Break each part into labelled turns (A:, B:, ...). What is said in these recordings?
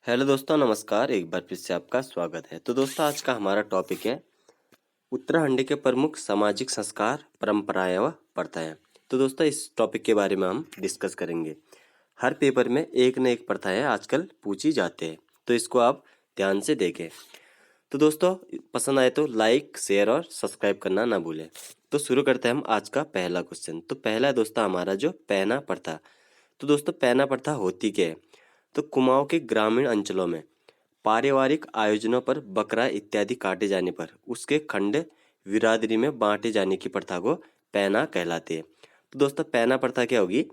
A: Hello दोस्तों, नमस्कार। एक बार फिर से आपका स्वागत है। तो दोस्तों, आज का हमारा टॉपिक है उत्तराखंड के प्रमुख सामाजिक संस्कार, परंपराएं व प्रथाएं। तो दोस्तों, इस टॉपिक के बारे में हम डिस्कस करेंगे। हर पेपर में एक न एक प्रथाएं आजकल पूछी जाते हैं, तो इसको आप ध्यान से देखें। तो दोस्तों, पसंद आए तो लाइक, शेयर और सब्सक्राइब करना ना भूलें। तो शुरू करते हैं हम आज का पहला क्वेश्चन। तो पहला है दोस्तों हमारा जो पैना प्रथा। तो दोस्तों, पैना प्रथा होती क्या है? तो कुमाऊं के ग्रामीण अंचलों में पारिवारिक आयोजनों पर बकरा इत्यादि काटे जाने पर उसके खंड बिरादरी में बांटे जाने की प्रथा को पैना कहलाती है। तो दोस्तों, पैना प्रथा क्या होगी?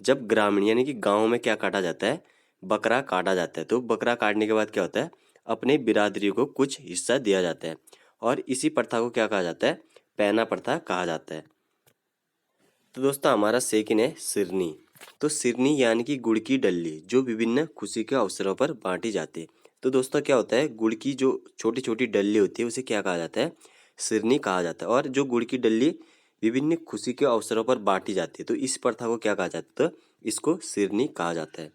A: जब ग्रामीण यानी कि गांव में क्या काटा जाता है, बकरा काटा जाता है। तो बकरा काटने के बाद क्या होता है, अपनी बिरादरी को कुछ हिस्सा दिया जाता है, और इसी प्रथा को क्या कहा जाता है? पैना प्रथा कहा जाता है। तो दोस्तों, हमारा सेकंड है सिरनी। तो सिरनी यानी कि गुड़ की डल्ली जो विभिन्न खुशी के अवसरों पर बांटी जाती है। तो दोस्तों, क्या होता है, गुड़ की जो छोटी छोटी डल्ली होती है उसे क्या कहा जाता है? सिरनी कहा जाता है। और जो गुड़ की डल्ली विभिन्न खुशी के अवसरों पर बांटी जाती है, तो इस प्रथा को क्या कहा जाता है? तो इसको सिरनी कहा जाता है।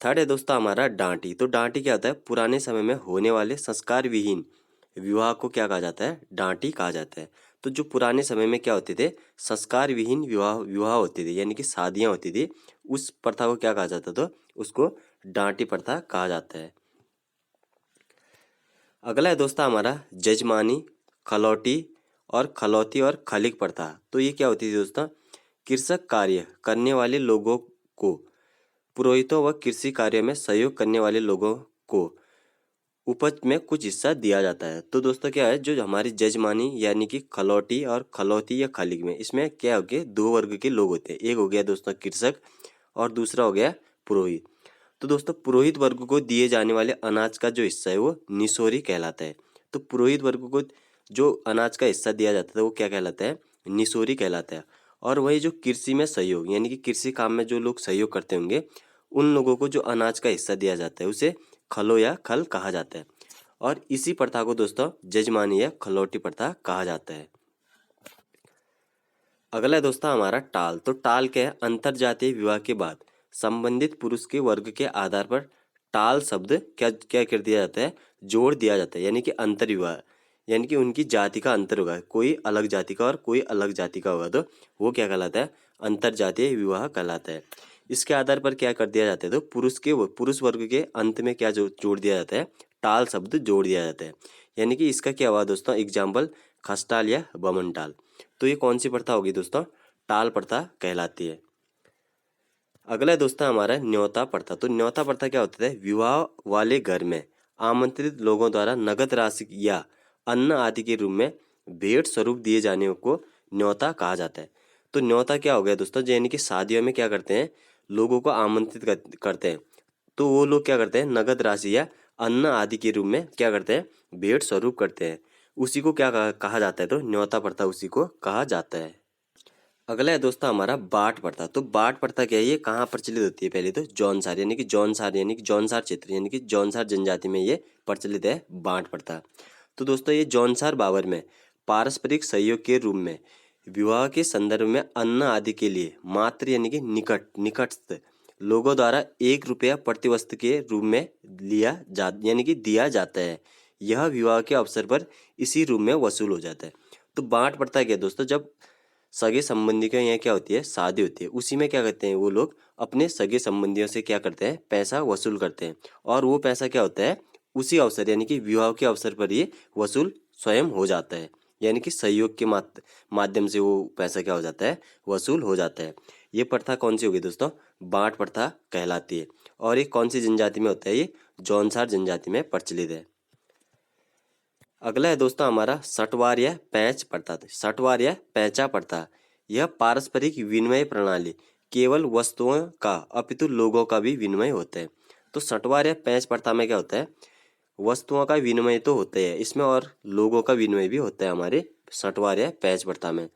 A: थर्ड है दोस्तों हमारा डांटी। तो डांटी क्या होता है? पुराने समय में होने वाले संस्कार विहीन विवाह को क्या कहा जाता है? डांटी कहा जाता है। तो जो पुराने समय में क्या होते थे, संस्कार विहीन विवाह विवाह होते थे, यानी कि शादियां होती थी, उस प्रथा को क्या कहा जाता था? तो उसको डांटी प्रथा कहा जाता है। अगला है दोस्तों हमारा जजमानी, खलौटी और खलौती और खलिक प्रथा। तो ये क्या होती थी दोस्तों? कृषक कार्य करने वाले लोगों को, पुरोहितों व कृषि कार्य में सहयोग करने वाले लोगों को उपज में कुछ हिस्सा दिया जाता है। तो दोस्तों, क्या है, जो हमारी जजमानी यानी कि खलौटी और खलौती या खलिक में, इसमें क्या हो गया, दो वर्ग के लोग होते हैं। एक हो गया दोस्तों कृषक, और दूसरा हो गया पुरोहित। तो दोस्तों, पुरोहित वर्ग को दिए जाने वाले अनाज का जो हिस्सा है वो निसोरी कहलाता है। तो पुरोहित वर्ग को जो अनाज का हिस्सा दिया जाता है वो क्या कहलाता है? निसोरी कहलाता है। और वही जो कृषि में सहयोग यानी कि कृषि काम में जो लोग सहयोग करते होंगे, उन लोगों को जो अनाज का हिस्सा दिया जाता है उसे खलो या खल कहा जाता है। और इसी प्रथा को दोस्तों जजमानी या खलौटी प्रथा कहा जाता है। अगला है दोस्तों हमारा टाल। तो टाल क्या है? अंतर जातीय विवाह के बाद संबंधित पुरुष के वर्ग के आधार पर टाल शब्द क्या क्या कर दिया जाता है? जोड़ दिया जाता है, यानी कि अंतर विवाह, यानी कि उनकी जाति का अंतर होगा, कोई अलग जाति का और कोई अलग जाति का होगा, तो वो क्या कहलाता है? अंतर जातीय विवाह कहलाता है। इसके आधार पर क्या कर दिया जाता है? तो पुरुष वर्ग के अंत में क्या जोड़ दिया जाता है? टाल शब्द जोड़ दिया जाता है। यानी कि इसका क्या हुआ दोस्तों? एग्जाम्पल, खसटाल या बमन टाल। तो ये कौन सी प्रथा होगी दोस्तों? टाल प्रथा कहलाती है। अगला है दोस्तों हमारा न्योता प्रथा। तो न्योता प्रथा क्या होता है? विवाह वाले घर में आमंत्रित लोगों द्वारा नगद राशि या अन्न आदि के रूप में भेंट स्वरूप दिए जाने को न्योता कहा जाता है। तो न्योता क्या हो गया दोस्तों? यानी कि शादियों में क्या करते हैं, लोगों को आमंत्रित करते हैं, तो वो लोग क्या करते हैं, नगद राशि या अन्न आदि के रूप में क्या करते हैं, भेंट स्वरूप करते हैं। उसी को क्या कहा जाता है? तो न्योता प्रथा उसी को कहा जाता है। अगला है दोस्तों हमारा बाट प्रथा। तो बाट प्रथा क्या है? ये कहाँ प्रचलित होती है? पहले तो जौनसार यानी कि जौनसार क्षेत्र यानी कि जौनसार जनजाति में ये प्रचलित है बाट प्रथा। तो दोस्तों, ये जौनसार बावर में पारस्परिक सहयोग के रूप में विवाह के संदर्भ में अन्न आदि के लिए मात्र यानी कि निकटस्थ लोगों द्वारा 1 रुपया प्रति वस्तु के रूप में यानी कि दिया जाता है। यह विवाह के अवसर पर इसी रूप में वसूल हो जाता है। तो बांट प्रथा क्या है दोस्तों? जब सगे संबंधी के यहाँ क्या होती है, शादी होती है, उसी में क्या करते हैं वो लोग, अपने सगे संबंधियों से क्या करते हैं, पैसा वसूल करते हैं। और वो पैसा क्या होता है, उसी अवसर यानी कि विवाह के अवसर पर ये वसूल स्वयं हो जाता है। यानी कि सहयोग के माध्यम से वो पैसा क्या हो जाता है, वसूल हो जाता है। ये प्रथा कौन सी होगी दोस्तों? बांट प्रथा कहलाती है। और ये कौन सी जनजाति में होता है? ये जौनसार जनजाति में प्रचलित है। अगला है दोस्तों हमारा सटवार या पैंच प्रथा। सटवार या पैंचा प्रथा, यह पारस्परिक विनिमय प्रणाली केवल वस्तुओं का अपितु लोगों का भी विनिमय होता है। तो सटवार या पैंच प्रथा में क्या होता है? वस्तुओं का विनिमय तो होता है इसमें, और लोगों का विनिमय भी होता है हमारे सटवार या पैंच प्रथा में।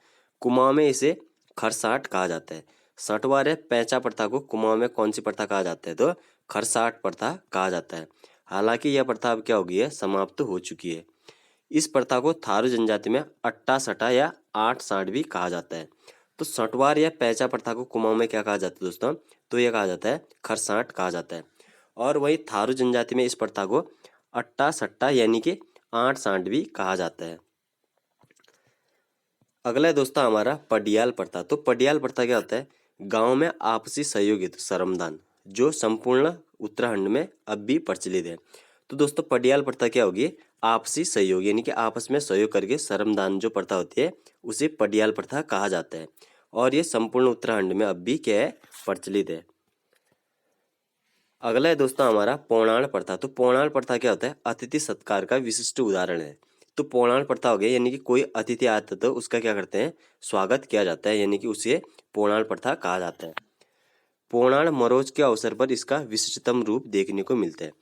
A: कुमाऊं में इसे खरसाट कहा जाता है। सटवार या पैंचा प्रथा को कुमाऊं में कौन सी प्रथा कहा जाता है? तो खरसाट प्रथा कहा जाता है। हालांकि यह प्रथा अब क्या हो गई है, समाप्त हो चुकी है। इस प्रथा को थारू जनजाति में अट्टा सटा या आठ साठ भी कहा जाता है। तो सटवार या पैंचा प्रथा को कुमाऊं में क्या कहा जाता है दोस्तों? तो यह कहा जाता है खरसाट कहा जाता है। और वही थारू जनजाति में इस प्रथा को अट्टा सट्टा यानी कि आंट सांट भी कहा जाता है। अगला है दोस्तों हमारा पडियाल प्रथा। तो पडियाल प्रथा क्या होता है? गांव में आपसी सहयोग हेतु श्रमदान, जो संपूर्ण उत्तराखंड में अब भी प्रचलित है। तो दोस्तों पडियाल प्रथा क्या होगी? आपसी सहयोग यानी कि आपस में सहयोग करके श्रमदान जो प्रथा होती है उसे पडियाल प्रथा कहा जाता है और ये संपूर्ण उत्तराखंड में अब भी क्या है? प्रचलित है। अगला है दोस्तों हमारा पौराण प्रथा। तो पौराण प्रथा क्या होता है? अतिथि सत्कार का विशिष्ट उदाहरण है। तो पौराण प्रथा हो गया यानी कि कोई अतिथि आता है तो उसका क्या करते हैं? स्वागत किया जाता है, यानी कि उसे पौराण प्रथा कहा जाता है। पौराण मरोज के अवसर पर इसका विशिष्टतम रूप देखने को मिलता है।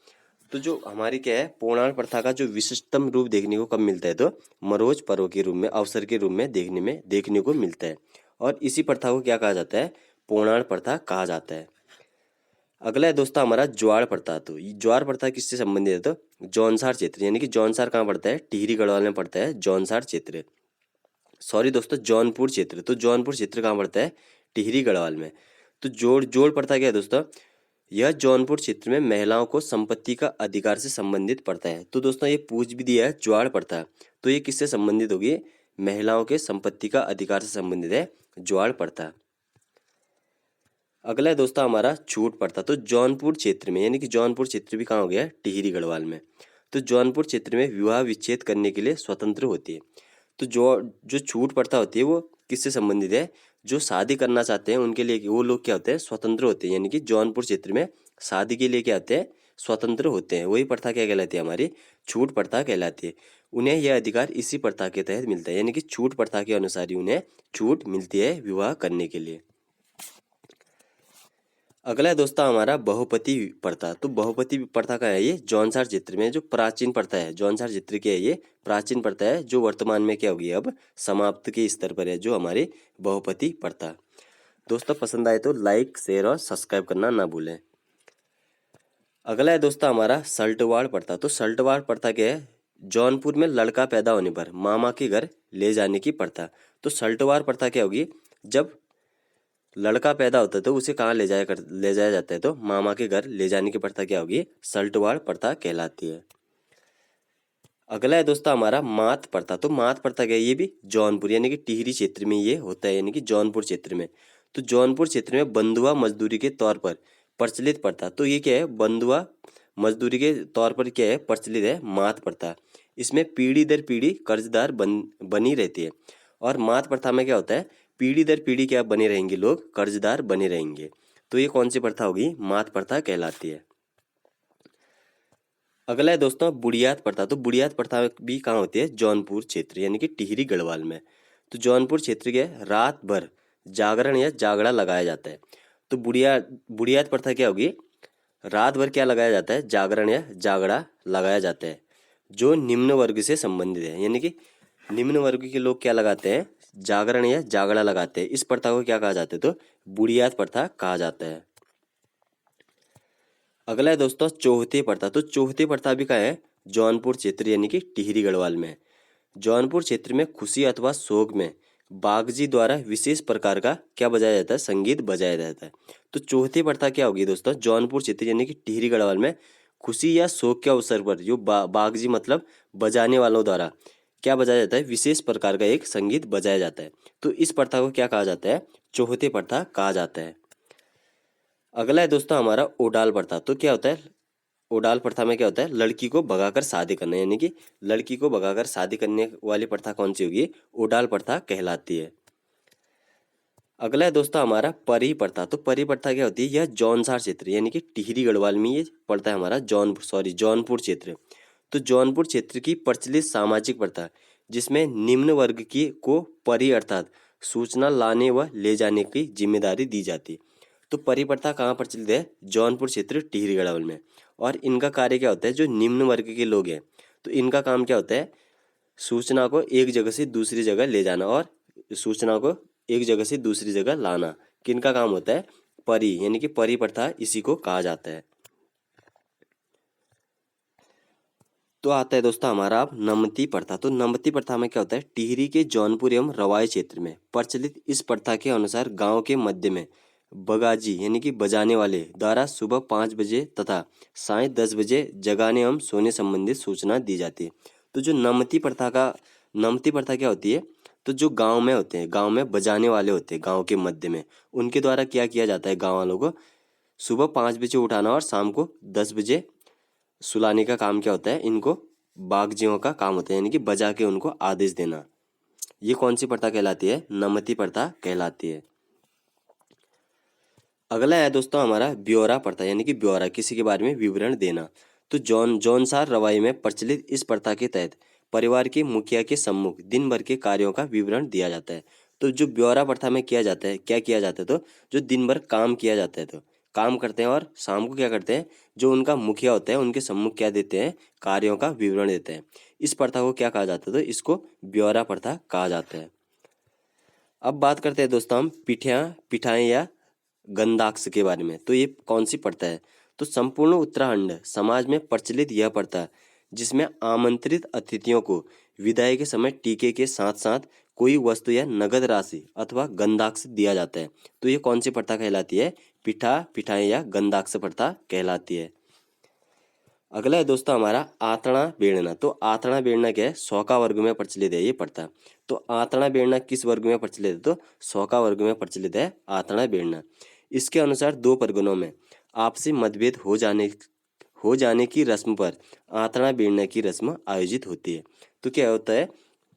A: तो जो हमारी क्या है पौराण प्रथा का जो विशिष्टतम रूप देखने को कब मिलता है? तो मरोज पर्व के रूप में, अवसर के रूप में देखने को मिलता है और इसी प्रथा को क्या कहा जाता है? पौराण प्रथा कहा जाता है। अगला है दोस्तों हमारा ज्वार प्रथा। तो ये ज्वार प्रथा किससे संबंधित है? तो जौनसार क्षेत्र, यानी कि जौनसार कहाँ पड़ता है? टिहरी गढ़वाल में पड़ता है जौनसार क्षेत्र। सॉरी दोस्तों, जौनपुर क्षेत्र। तो जौनपुर क्षेत्र कहाँ पड़ता है? टिहरी गढ़वाल में। तो जोड़ जोड़ प्रथा क्या है दोस्तों? यह जौनपुर क्षेत्र में महिलाओं को संपत्ति का अधिकार से संबंधित प्रथा है। तो दोस्तों ये पूछ भी दिया है ज्वार प्रथा, तो ये किससे संबंधित होगी? महिलाओं के संपत्ति का अधिकार से संबंधित है ज्वार प्रथा। अगला है दोस्तों हमारा छूट प्रथा। तो जौनपुर क्षेत्र में, यानी कि जौनपुर क्षेत्र भी कहाँ हो गया? टिहरी गढ़वाल में। तो जौनपुर क्षेत्र में विवाह विच्छेद करने के लिए स्वतंत्र होती है। तो जो जो छूट प्रथा होती है वो किससे संबंधित है? जो शादी करना चाहते हैं उनके लिए वो लोग क्या होते हैं? स्वतंत्र होते हैं, यानी कि जौनपुर क्षेत्र में शादी के लिए क्या होते हैं? स्वतंत्र होते हैं। वही प्रथा क्या कहलाती है? हमारी छूट प्रथा कहलाती है। उन्हें यह अधिकार इसी प्रथा के तहत मिलता है, यानी कि छूट प्रथा के अनुसार ही उन्हें छूट मिलती है विवाह करने के लिए। अगला है दोस्तों हमारा बहुपति प्रथा। तो बहुपति प्रथा का है? ये जौनसार क्षेत्र में जो प्राचीन प्रथा है, जौनसार क्षेत्र की है ये प्राचीन प्रथा है, जो वर्तमान में क्या होगी? अब समाप्त के स्तर पर है, जो हमारी बहुपति प्रथा। दोस्तों पसंद आए तो लाइक शेयर और सब्सक्राइब करना ना भूलें। अगला है दोस्तों हमारा सल्टवाड़ प्रथा। तो सल्टवाड़ प्रथा क्या है? जौनपुर में लड़का पैदा होने पर मामा के घर ले जाने की प्रथा। तो सल्टवाड़ प्रथा क्या होगी? जब लड़का पैदा होता है तो उसे कहाँ ले जाया जाता है? तो मामा के घर ले जाने की प्रथा क्या होगी? सल्टवाड़ प्रथा कहलाती है। अगला है दोस्तों हमारा मात प्रथा। तो मात प्रथा क्या है? ये भी जौनपुर यानी कि टिहरी क्षेत्र में ये होता है, यानी कि जौनपुर क्षेत्र में। तो जौनपुर क्षेत्र में बंधुआ मजदूरी के तौर पर प्रचलित प्रथा। तो ये क्या है? बंधुआ मजदूरी के तौर पर क्या है? प्रचलित है मात प्रथा। इसमें पीढ़ी दर पीढ़ी कर्जदार बनी रहती है और मात प्रथा में क्या होता है? पीढ़ी दर पीढ़ी क्या बने रहेंगे? लोग कर्जदार बने रहेंगे। तो ये कौन सी प्रथा होगी? मात प्रथा कहलाती है। अगला है दोस्तों बुढ़ियात प्रथा। तो बुढ़ियात प्रथा भी कहाँ होती है? जौनपुर क्षेत्र यानी कि टिहरी गढ़वाल में। तो जौनपुर क्षेत्र के रात भर जागरण या जागड़ा लगाया जाता है। तो बुढ़ियात प्रथा क्या होगी? रात भर क्या लगाया जाता है? जागरण या जागड़ा लगाया जाता है, जो निम्न वर्ग से संबंधित है, यानी कि निम्न वर्ग के लोग क्या लगाते हैं? जागरण या जागड़ा लगाते हैं। इस प्रथा को क्या कहा जाता है? तो बुढ़ियात प्रथा कहा जाता है। अगला है दोस्तों चौहती प्रथा। तो चौहती प्रथा भी क्या है? जौनपुर क्षेत्र यानी कि टिहरी गढ़वाल में। जौनपुर क्षेत्र में खुशी अथवा शोक में बागजी द्वारा विशेष प्रकार का क्या बजाया जाता है? संगीत बजाया जाता है। तो चौहती प्रथा क्या होगी दोस्तों? जौनपुर क्षेत्र यानी कि टिहरी गढ़वाल में खुशी या शोक के अवसर पर जो बागजी मतलब बजाने वालों द्वारा क्या बजाया जाता है? विशेष प्रकार का एक संगीत बजाया जाता है। तो इस प्रथा को क्या कहा जाता है? चौहती प्रथा कहा जाता है। अगला है दोस्तों हमारा ओडाल प्रथा। तो क्या होता है? ओडाल प्रथा में क्या होता है? लड़की को भगाकर शादी करना, यानी कि लड़की को भगाकर शादी करने वाली प्रथा कौन सी होगी? ओडाल प्रथा कहलाती है। अगला है दोस्तों हमारा परी प्रथा। तो परी प्रथा क्या होती है? यह जौनसार क्षेत्र यानी कि टिहरी गढ़वाल में ये पड़ता है हमारा जौनपुर क्षेत्र। तो जौनपुर क्षेत्र की प्रचलित सामाजिक प्रथा जिसमें निम्न वर्ग की को परी अर्थात सूचना लाने व ले जाने की जिम्मेदारी दी जाती है। तो परी प्रथा कहाँ प्रचलित है? जौनपुर क्षेत्र टिहरी गढ़वाल में। और इनका कार्य क्या होता है? जो निम्न वर्ग के लोग हैं तो इनका काम क्या होता है? सूचना को एक जगह से दूसरी जगह ले जाना और सूचना को एक जगह से दूसरी जगह लाना किनका काम होता है? परी, यानी कि परी प्रथा इसी को कहा जाता है। तो आता है दोस्तों हमारा अब नमती प्रथा। तो नमती प्रथा में क्या होता है? टिहरी के जौनपुर एवं रवाई क्षेत्र में प्रचलित इस प्रथा के अनुसार गांव के मध्य में बगाजी यानी कि बजाने वाले द्वारा सुबह 5 बजे तथा साय 10 बजे जगाने एवं सोने संबंधित सूचना दी जाती है। तो जो नमती प्रथा क्या होती है? तो जो गांव में होते हैं, गांव में बजाने वाले होते हैं, गांव के मध्य में, उनके द्वारा क्या किया जाता है, गांव वालों को सुबह 5 बजे उठाना और शाम को 10 बजे सुलाने का काम क्या होता है, इनको बागजियों का काम होता है, यानी कि बजा के उनको आदेश देना। ये कौन सी प्रथा कहलाती है? नमती प्रथा कहलाती है। अगला है दोस्तों हमारा ब्यौरा प्रथा, यानी कि ब्यौरा, किसी के बारे में विवरण देना। तो जौनसार रवाई में प्रचलित इस प्रथा के तहत परिवार के मुखिया के सम्मुख दिन भर के कार्यों का विवरण दिया जाता है। तो जो ब्यौरा प्रथा में किया जाता है, क्या किया जाता है, तो जो दिन भर काम किया जाता है, तो काम करते हैं और शाम को क्या करते हैं, जो उनका मुखिया होता है उनके सम्मुख क्या देते हैं, कार्यों का विवरण देते हैं। इस प्रथा को क्या कहा जाता है, तो इसको ब्यौरा प्रथा कहा जाता है। अब बात करते हैं दोस्तों हम पिठाएं या गंधाक्ष के बारे में। तो ये कौन सी प्रथा है? तो संपूर्ण उत्तराखंड समाज में प्रचलित यह प्रथा, जिसमें आमंत्रित अतिथियों को विदाई के समय टीके के साथ साथ कोई वस्तु या नगद राशि अथवा गंधाक्ष दिया जाता है। तो ये कौन सी प्रथा कहलाती है? पिठाएं या गंधाक्ष प्रथा कहलाती है। अगला है दोस्तों हमारा आतना बेड़ना। तो आतना बेड़ना क्या है? सौका वर्ग में प्रचलित है ये प्रथा। तो आतना बेड़ना किस वर्ग में प्रचलित है? तो सौका वर्ग में प्रचलित है आतना बेड़ना। इसके अनुसार दो परगनों में आपसी मतभेद हो जाने की रस्म पर आतना बेड़ने की रस्म आयोजित होती है। तो क्या होता है,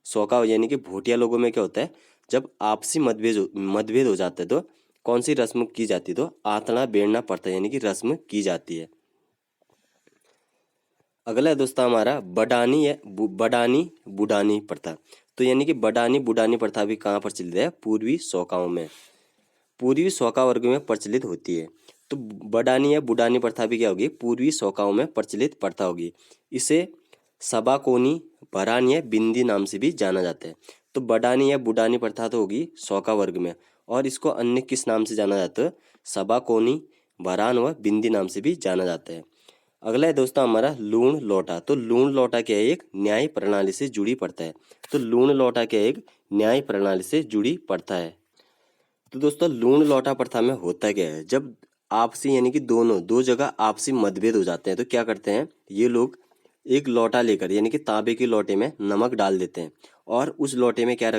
A: सौका यानी कि भोटिया लोगों में क्या होता है, जब आपसी मतभेद हो जाते हैं तो कौन सी रस्म की जाती है? तो आतना बेड़ना प्रथा यानी कि रस्म की जाती है। अगला है दोस्तों हमारा बडानी बुडानी प्रथा। तो यानी कि बडानी बुडानी प्रथा भी कहाँ प्रचलित है? पूर्वी सौकाओं में, पूर्वी सौका वर्ग में प्रचलित होती है। तो बडानी या बुडानी प्रथा भी क्या होगी? पूर्वी सौकाओं में प्रचलित प्रथा होगी। इसे सबाकोनी, भरान या बिंदी नाम से भी जाना जाता है। तो बडानी या बुडानी प्रथा तो होगी सौका वर्ग में, और इसको अन्य किस नाम से जाना जाता है? सबाकोनी, भरान व बिंदी नाम से भी जाना जाता है। अगला है दोस्तों हमारा लूण लौटा। तो लूण लौटा क्या है? एक न्याय प्रणाली से जुड़ी प्रथा है। तो लूण लौटा क्या है? एक न्याय प्रणाली से जुड़ी प्रथा है। तो दोस्तों लूण लौटा प्रथा में होता क्या है, जब आपसी यानी कि दो जगह आपसी मतभेद हो जाते हैं तो क्या करते हैं ये लोग, एक लोटा लेकर यानी कि तांबे के लोटे में नमक डाल देते हैं और उस लोटे में क्या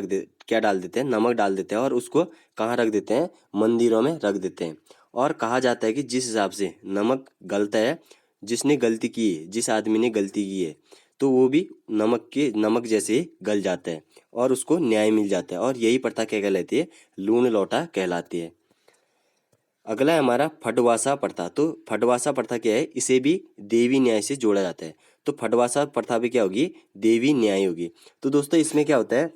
A: डाल देते हैं, नमक डाल देते हैं और उसको कहाँ रख देते हैं, मंदिरों में रख देते हैं। और कहा जाता है कि जिस हिसाब से नमक गलता है, जिसने गलती की है, जिस आदमी ने गलती की है, तो वो भी नमक जैसे ही गल जाता है और उसको न्याय मिल जाता है। और यही प्रथा क्या कहलाती है? लूण लौटा कहलाती है। अगला है हमारा फटवासा प्रथा। तो फटवासा प्रथा क्या है? इसे भी देवी न्याय से जोड़ा जाता है। तो फटवासा प्रथा भी क्या होगी? देवी न्याय होगी। तो दोस्तों इसमें क्या होता है,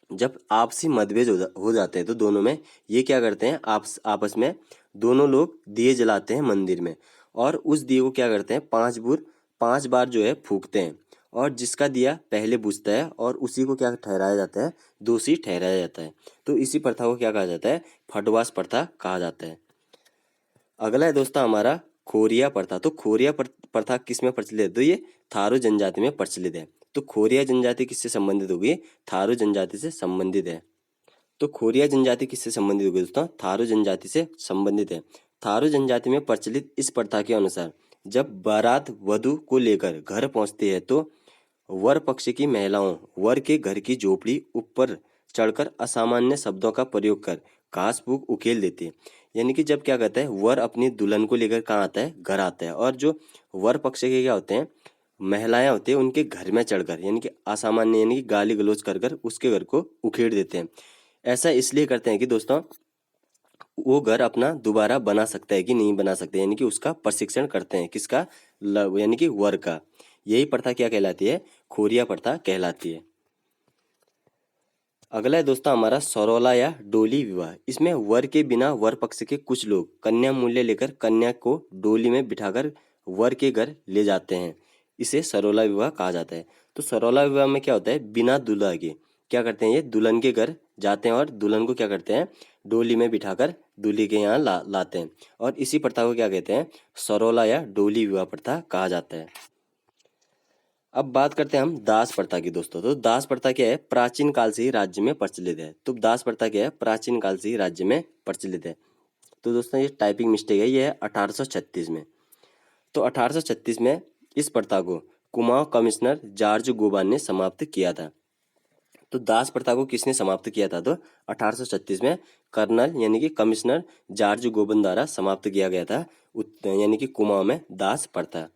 A: जब आपसी मतभेद हो जाते हैं तो दोनों में ये क्या करते हैं, आपस में दोनों लोग दिए जलाते हैं मंदिर में, और उस दिए को क्या करते हैं, 5 बार जो है फूकते हैं, और जिसका दिया पहले बुझता है और उसी को क्या ठहराया जाता है, दोषी ठहराया जाता है। तो इसी प्रथा को क्या कहा जाता है? फटवास प्रथा कहा जाता है। अगला है दोस्तों हमारा खोरिया प्रथा। तो खोरिया प्रथा किस में प्रचलित है? तो ये थारू जनजाति में प्रचलित है। तो खोरिया जनजाति किससे संबंधित होगी? थारू जनजाति से संबंधित है। तो खोरिया जनजाति किससे संबंधित होगी दोस्तों? थारू जनजाति से संबंधित है। थारू जनजाति में प्रचलित इस प्रथा के अनुसार जब बारात वधु को लेकर घर पहुंचती है तो वर पक्ष की महिलाओं वर के घर की झोपड़ी ऊपर चढ़कर असामान्य शब्दों का प्रयोग कर घास फूस उकेल देती है। यानी कि जब क्या कहता है, वर अपनी दुल्हन को लेकर कहाँ आता है? घर आता है, और जो वर पक्ष के क्या होते हैं, महिलाएं होती है, उनके घर में चढ़कर यानी कि असामान्य यानी कि गाली गलौज कर कर उसके घर को उखेड़ देते हैं। ऐसा इसलिए करते हैं कि दोस्तों वो घर अपना दोबारा बना सकता है कि नहीं बना सकते, यानी कि उसका प्रशिक्षण करते हैं, किसका? यानी कि वर का। यही प्रथा क्या कहलाती है? खोरिया प्रथा कहलाती है। अगला है दोस्तों हमारा सरोला या डोली विवाह। इसमें वर के बिना वर पक्ष के कुछ लोग कन्या मूल्य लेकर कन्या को डोली में बिठाकर वर के घर ले जाते हैं। इसे सरोला विवाह कहा जाता है। तो सरोला विवाह में क्या होता है, बिना दूल्हा के क्या करते हैं, ये दुल्हन के घर जाते हैं और दुल्हन को क्या करते हैं, डोली में बिठाकर दूल्हे के यहाँ लाते हैं। और इसी प्रथा को क्या कहते हैं? सरोला या डोली विवाह प्रथा कहा जाता है। अब बात करते हैं हम दास प्रथा की दोस्तों। तो दास प्रथा क्या है? प्राचीन काल से ही राज्य में प्रचलित है। तो दास प्रथा क्या है? प्राचीन काल से ही राज्य में प्रचलित है। तो दोस्तों ये टाइपिंग मिस्टेक है, ये है 1836 में। तो 1836 में इस प्रथा को कुमाऊं कमिश्नर जॉर्ज गोबान ने समाप्त किया था। तो दास प्रथा को किसने समाप्त किया था? तो 1836 में कर्नल यानी कि कमिश्नर जॉर्ज गोबन द्वारा समाप्त किया गया था, यानी कि कुमाऊं में दास प्रथा।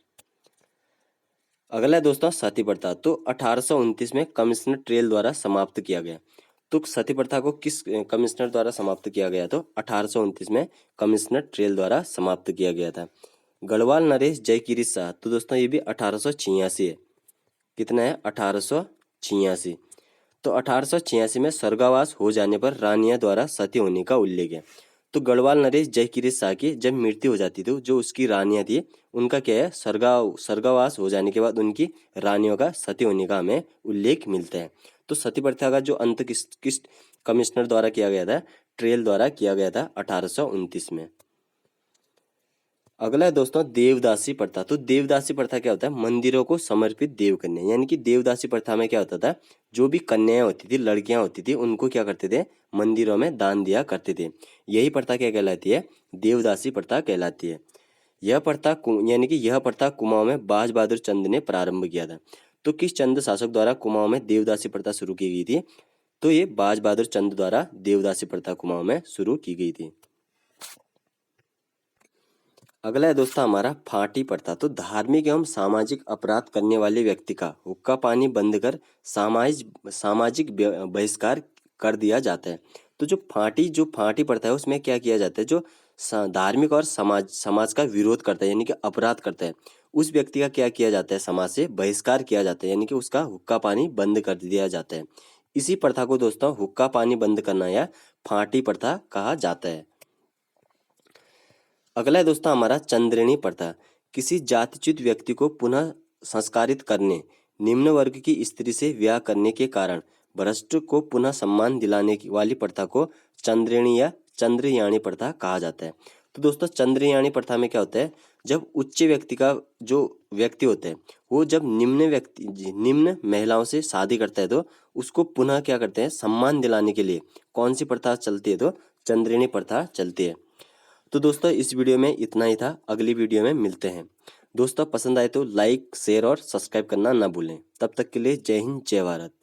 A: अगला है दोस्तों सती प्रथा। तो 1829 में कमिश्नर ट्रेल द्वारा समाप्त किया गया। तो सती प्रथा को किस कमिश्नर द्वारा समाप्त किया गया? तो 1829 में कमिश्नर ट्रेल द्वारा समाप्त किया गया था। गढ़वाल नरेश जयकिरी शाह, तो दोस्तों ये भी 1886 है। कितना है? 1886। तो 1886 में स्वर्गवास हो जाने पर रानिया द्वारा सती होने का उल्लेख है। तो गढ़वाल नरेश जयकिरी शाह की जब मृत्यु हो जाती थी, जो उसकी रानियां थी उनका क्या है, स्वर्गवास हो जाने के बाद उनकी रानियों का सती होने का हमें उल्लेख मिलता है। तो सती प्रथा का जो अंत किस कमिश्नर द्वारा किया गया था? ट्रेल द्वारा किया गया था 1829 में। अगला है दोस्तों देवदासी प्रथा। तो देवदासी प्रथा क्या होता है? मंदिरों को समर्पित देव कन्या, यानी कि देवदासी प्रथा में क्या होता था? जो भी कन्याएं होती थी, लड़कियां होती थी, उनको क्या करते थे? मंदिरों में दान दिया करते थे। यही प्रथा क्या कहलाती है? देवदासी प्रथा कहलाती है। यह प्रथा यानी कि यह प्रथा कुमाऊं में बाज बहादुर चंद ने प्रारंभ किया था। तो किस चंद शासक द्वारा कुमाऊं में देवदासी प्रथा शुरू की गई थी? तो ये बाज बहादुर चंद द्वारा देवदासी प्रथा कुमाऊं में शुरू की गई थी। अगला है दोस्तों हमारा फांटी प्रथा। तो धार्मिक एवं सामाजिक अपराध करने वाले व्यक्ति का हुक्का पानी बंद कर सामाजिक बहिष्कार कर दिया जाता है। तो जो फांटी प्रथा है उसमें क्या किया जाता है? जो धार्मिक और समाज का विरोध करता है, यानी कि अपराध करता है, उस व्यक्ति का क्या किया जाता है? समाज से बहिष्कार किया जाता है, यानी कि उसका हुक्का पानी बंद कर दिया जाता है। इसी प्रथा को दोस्तों हुक्का पानी बंद करना या फांटी प्रथा कहा जाता है। अगला है दोस्तों हमारा चंद्रेणी प्रथा। किसी जातिच्युत व्यक्ति को पुनः संस्कारित करने, निम्न वर्ग की स्त्री से विवाह करने के कारण भ्रष्ट को पुनः सम्मान दिलाने की वाली प्रथा को चंद्रेणी या चंद्रयाणी प्रथा कहा जाता है। तो दोस्तों चंद्रयाणी प्रथा में क्या होता है? जब उच्च व्यक्ति का जो व्यक्ति होता है वो जब निम्न महिलाओं से शादी करता है तो उसको पुनः क्या करते हैं? सम्मान दिलाने के लिए कौन सी प्रथा चलती है? तो चंद्रेणी प्रथा चलती है। तो दोस्तों इस वीडियो में इतना ही था, अगली वीडियो में मिलते हैं। दोस्तों पसंद आए तो लाइक शेयर और सब्सक्राइब करना ना भूलें। तब तक के लिए जय हिंद जय भारत।